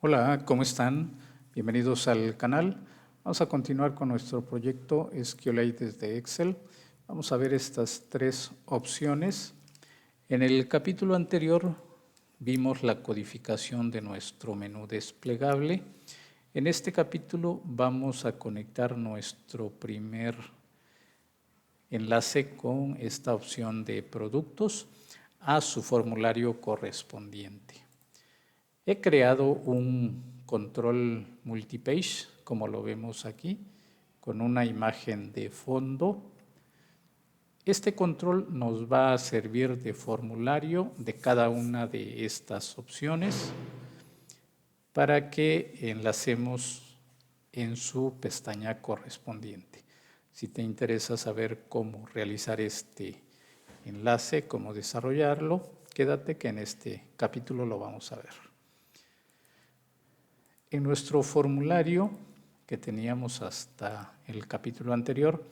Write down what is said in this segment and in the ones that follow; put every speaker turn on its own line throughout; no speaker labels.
Hola, ¿cómo están? Bienvenidos al canal. Vamos a continuar con nuestro proyecto SQLite desde Excel. Vamos a ver estas tres opciones. En el capítulo anterior vimos la codificación de nuestro menú desplegable. En este capítulo vamos a conectar nuestro primer enlace con esta opción de productos a su formulario correspondiente. He creado un control multipage, como lo vemos aquí, con una imagen de fondo. Este control nos va a servir de formulario de cada una de estas opciones para que enlacemos en su pestaña correspondiente. Si te interesa saber cómo realizar este enlace, cómo desarrollarlo, quédate que en este capítulo lo vamos a ver. En nuestro formulario que teníamos hasta el capítulo anterior,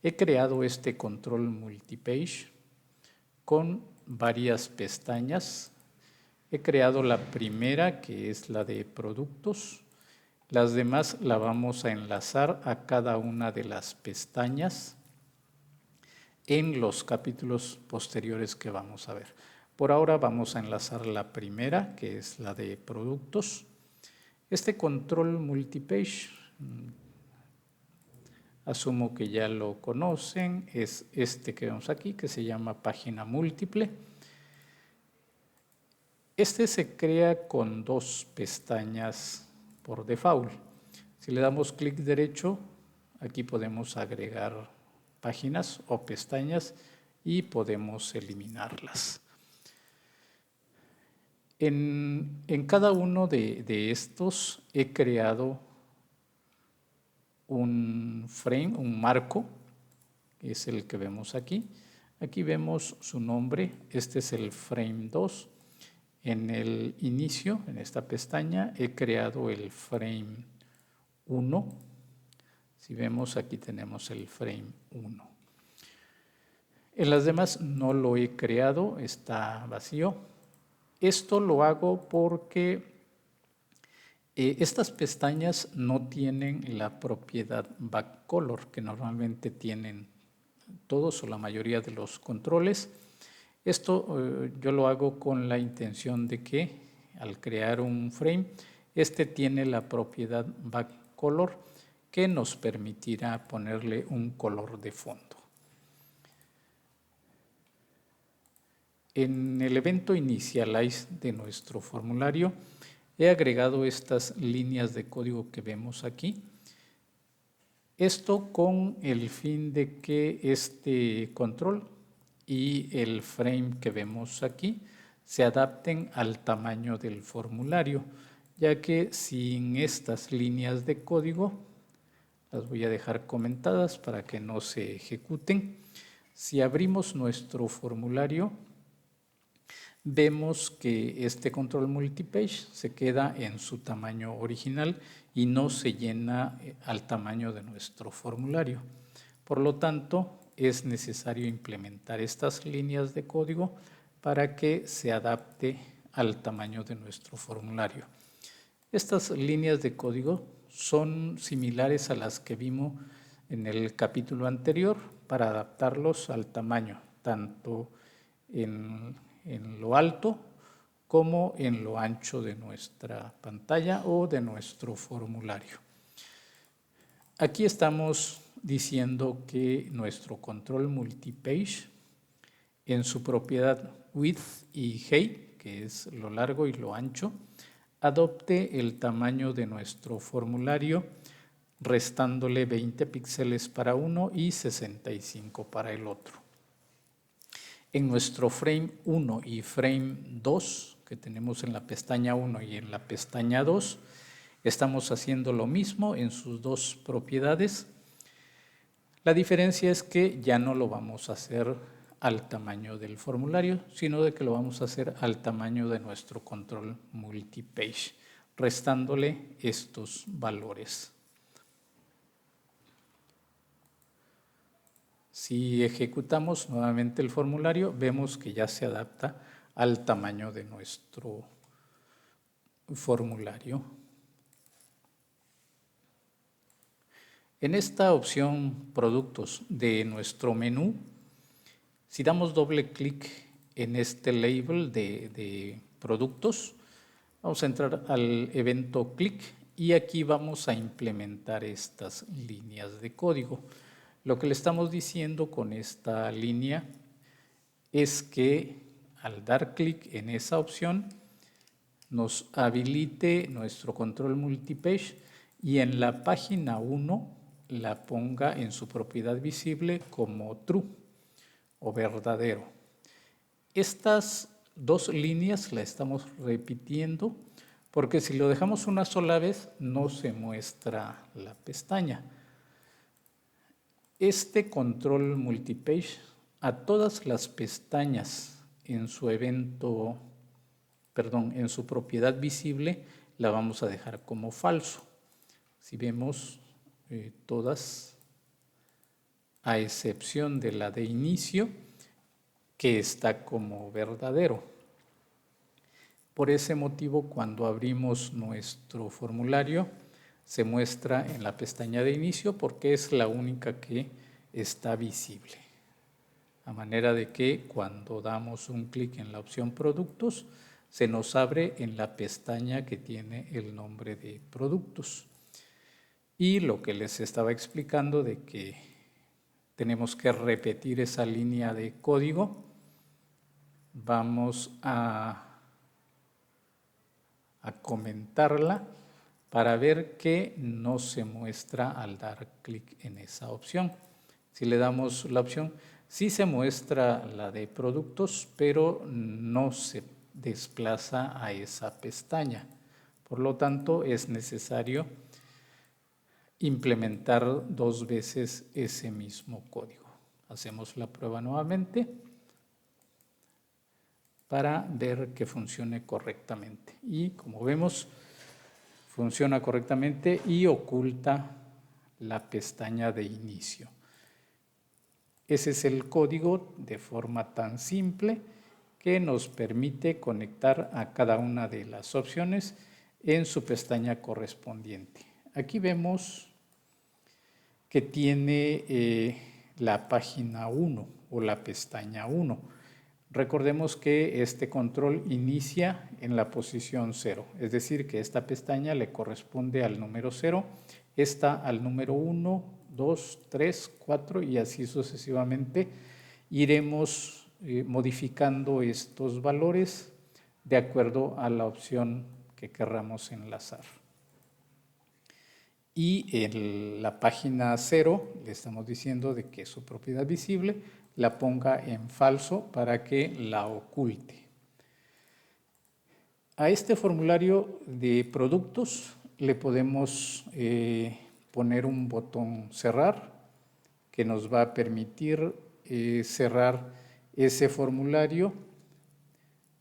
he creado este control multipage con varias pestañas. He creado la primera, que es la de productos. Las demás la vamos a enlazar a cada una de las pestañas en los capítulos posteriores que vamos a ver. Por ahora vamos a enlazar la primera, que es la de productos. Este control multipage, asumo que ya lo conocen, es este que vemos aquí, que se llama página múltiple. Este se crea con dos pestañas por default. Si le damos clic derecho, aquí podemos agregar páginas o pestañas y podemos eliminarlas. En cada uno de estos he creado un frame, un marco, que es el que vemos aquí. Aquí vemos su nombre, este es el frame 2. En el inicio, en esta pestaña, he creado el frame 1. Si vemos, aquí tenemos el frame 1. En las demás no lo he creado, está vacío. Esto lo hago porque estas pestañas no tienen la propiedad backcolor que normalmente tienen todos o la mayoría de los controles. Esto yo lo hago con la intención de que al crear un frame, este tiene la propiedad backcolor que nos permitirá ponerle un color de fondo. En el evento initialize de nuestro formulario he agregado estas líneas de código que vemos aquí. Esto con el fin de que este control y el frame que vemos aquí se adapten al tamaño del formulario, ya que sin estas líneas de código, las voy a dejar comentadas para que no se ejecuten. Si abrimos nuestro formulario, vemos que este control multipage se queda en su tamaño original y no se llena al tamaño de nuestro formulario. Por lo tanto, es necesario implementar estas líneas de código para que se adapte al tamaño de nuestro formulario. Estas líneas de código son similares a las que vimos en el capítulo anterior para adaptarlos al tamaño, tanto en lo alto como en lo ancho de nuestra pantalla o de nuestro formulario. Aquí estamos diciendo que nuestro control multipage en su propiedad width y height, que es lo largo y lo ancho, adopte el tamaño de nuestro formulario restándole 20 píxeles para uno y 65 para el otro. En nuestro frame 1 y frame 2, que tenemos en la pestaña 1 y en la pestaña 2, estamos haciendo lo mismo en sus dos propiedades. La diferencia es que ya no lo vamos a hacer al tamaño del formulario, sino de que lo vamos a hacer al tamaño de nuestro control multipage, restándole estos valores. Si ejecutamos nuevamente el formulario, vemos que ya se adapta al tamaño de nuestro formulario. En esta opción Productos de nuestro menú, si damos doble clic en este label de productos, vamos a entrar al evento clic y aquí vamos a implementar estas líneas de código. Lo que le estamos diciendo con esta línea es que al dar clic en esa opción nos habilite nuestro control multipage y en la página 1 la ponga en su propiedad visible como true o verdadero. Estas dos líneas las estamos repitiendo porque si lo dejamos una sola vez no se muestra la pestaña. Este control multipage a todas las pestañas en su en su propiedad visible la vamos a dejar como falso. Si vemos todas, a excepción de la de inicio, que está como verdadero. Por ese motivo, cuando abrimos nuestro formulario, se muestra en la pestaña de inicio porque es la única que está visible. A manera de que cuando damos un clic en la opción Productos, se nos abre en la pestaña que tiene el nombre de Productos. Y lo que les estaba explicando de que tenemos que repetir esa línea de código, vamos a comentarla para ver que no se muestra al dar clic en esa opción. Si le damos la opción, sí se muestra la de productos, pero no se desplaza a esa pestaña. Por lo tanto, es necesario implementar 2 veces ese mismo código. Hacemos la prueba nuevamente para ver que funcione correctamente. Y como vemos, funciona correctamente y oculta la pestaña de inicio. Ese es el código de forma tan simple que nos permite conectar a cada una de las opciones en su pestaña correspondiente. Aquí vemos que tiene la página 1 o la pestaña 1. Recordemos que este control inicia en la posición 0, es decir, que esta pestaña le corresponde al número 0, esta al número 1, 2, 3, 4 y así sucesivamente. Iremos modificando estos valores de acuerdo a la opción que querramos enlazar. Y en la página 0 le estamos diciendo de que su propiedad visible la ponga en falso para que la oculte. A este formulario de productos le podemos poner un botón cerrar que nos va a permitir cerrar ese formulario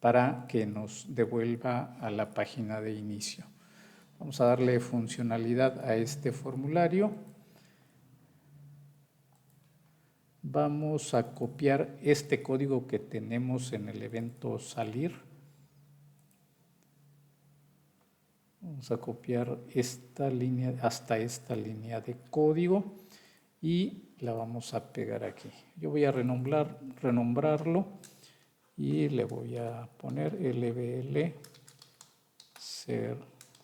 para que nos devuelva a la página de inicio. Vamos a darle funcionalidad a este formulario. Vamos a copiar este código que tenemos en el evento salir. Vamos a copiar esta línea hasta esta línea de código y la vamos a pegar aquí. Yo voy a renombrarlo y le voy a poner LBL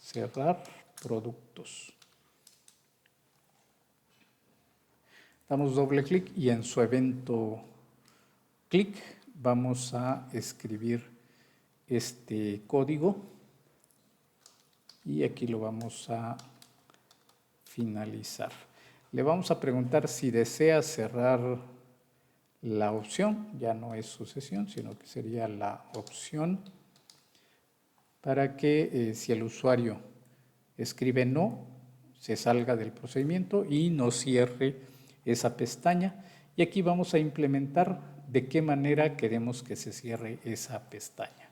cerrar productos. Damos doble clic y en su evento clic vamos a escribir este código y aquí lo vamos a finalizar. Le vamos a preguntar si desea cerrar la opción, ya no es sucesión, sino que sería la opción, para que si el usuario escribe no, se salga del procedimiento y no cierre esa pestaña. Y aquí vamos a implementar de qué manera queremos que se cierre esa pestaña.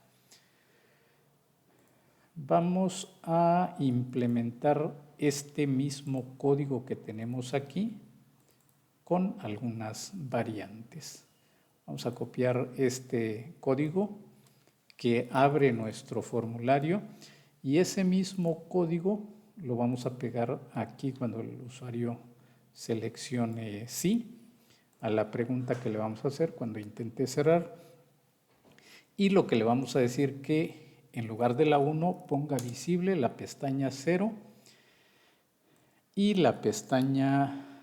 Vamos a implementar este mismo código que tenemos aquí con algunas variantes. Vamos a copiar este código que abre nuestro formulario Y ese mismo código lo vamos a pegar aquí cuando el usuario seleccione sí a la pregunta que le vamos a hacer cuando intente cerrar. Y lo que le vamos a decir que en lugar de la 1 ponga visible la pestaña 0 y la pestaña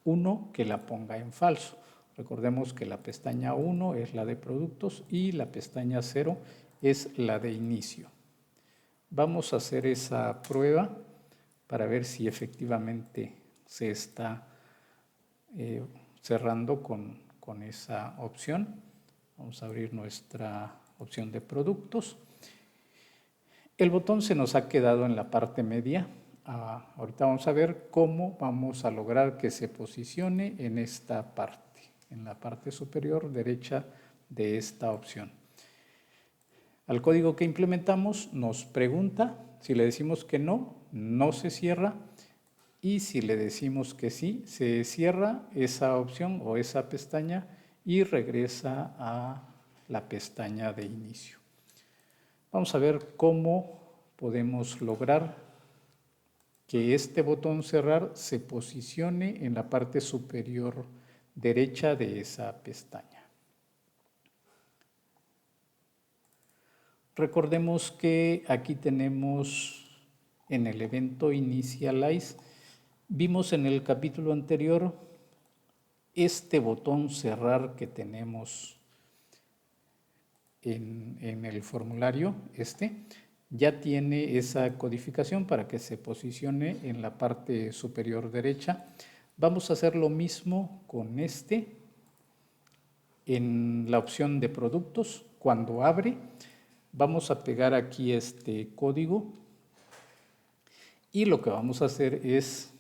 1 que la ponga en falso. Recordemos que la pestaña 1 es la de productos y la pestaña 0 es la de inicio. Vamos a hacer esa prueba para ver si efectivamente se está cerrando con esa opción. Vamos a abrir nuestra opción de productos. El botón se nos ha quedado en la parte media. Ahorita vamos a ver cómo vamos a lograr que se posicione en esta parte, en la parte superior derecha de esta opción. Al código que implementamos nos pregunta, si le decimos que no, no se cierra, y si le decimos que sí, se cierra esa opción o esa pestaña y regresa a la pestaña de inicio. Vamos a ver cómo podemos lograr que este botón cerrar se posicione en la parte superior derecha de esa pestaña. Recordemos que aquí tenemos en el evento Initialize, vimos en el capítulo anterior este botón cerrar que tenemos en el formulario, ya tiene esa codificación para que se posicione en la parte superior derecha. Vamos a hacer lo mismo con en la opción de productos. Cuando abre, vamos a pegar aquí este código y lo que vamos a hacer es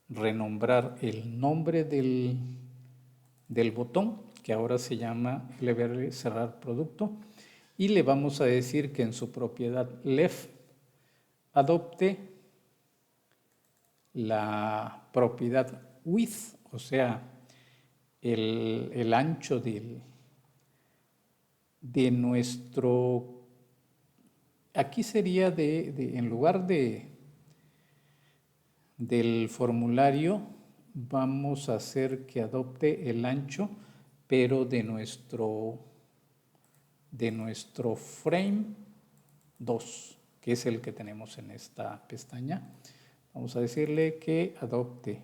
renombrar el nombre del botón, que ahora se llama LBR cerrar producto, y le vamos a decir que en su propiedad left adopte la propiedad width, o sea, el ancho de nuestro, aquí sería en lugar del formulario, vamos a hacer que adopte el ancho, pero de nuestro frame 2, que es el que tenemos en esta pestaña. Vamos a decirle que adopte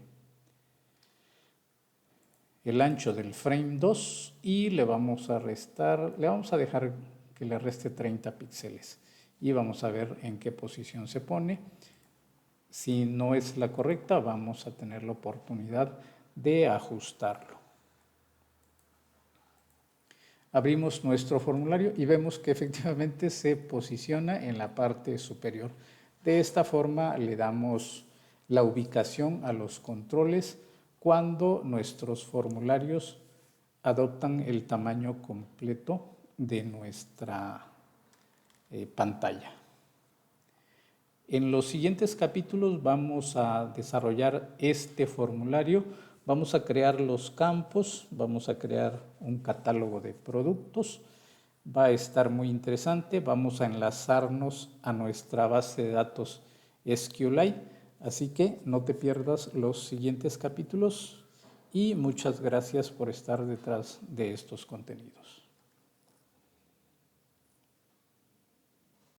el ancho del frame 2 y le vamos a dejar que le reste 30 píxeles y vamos a ver en qué posición se pone. Si no es la correcta, vamos a tener la oportunidad de ajustarlo. Abrimos nuestro formulario y vemos que efectivamente se posiciona en la parte superior. De esta forma le damos la ubicación a los controles cuando nuestros formularios adoptan el tamaño completo de nuestra pantalla. En los siguientes capítulos vamos a desarrollar este formulario, vamos a crear los campos, vamos a crear un catálogo de productos, va a estar muy interesante, vamos a enlazarnos a nuestra base de datos SQLite, así que no te pierdas los siguientes capítulos y muchas gracias por estar detrás de estos contenidos.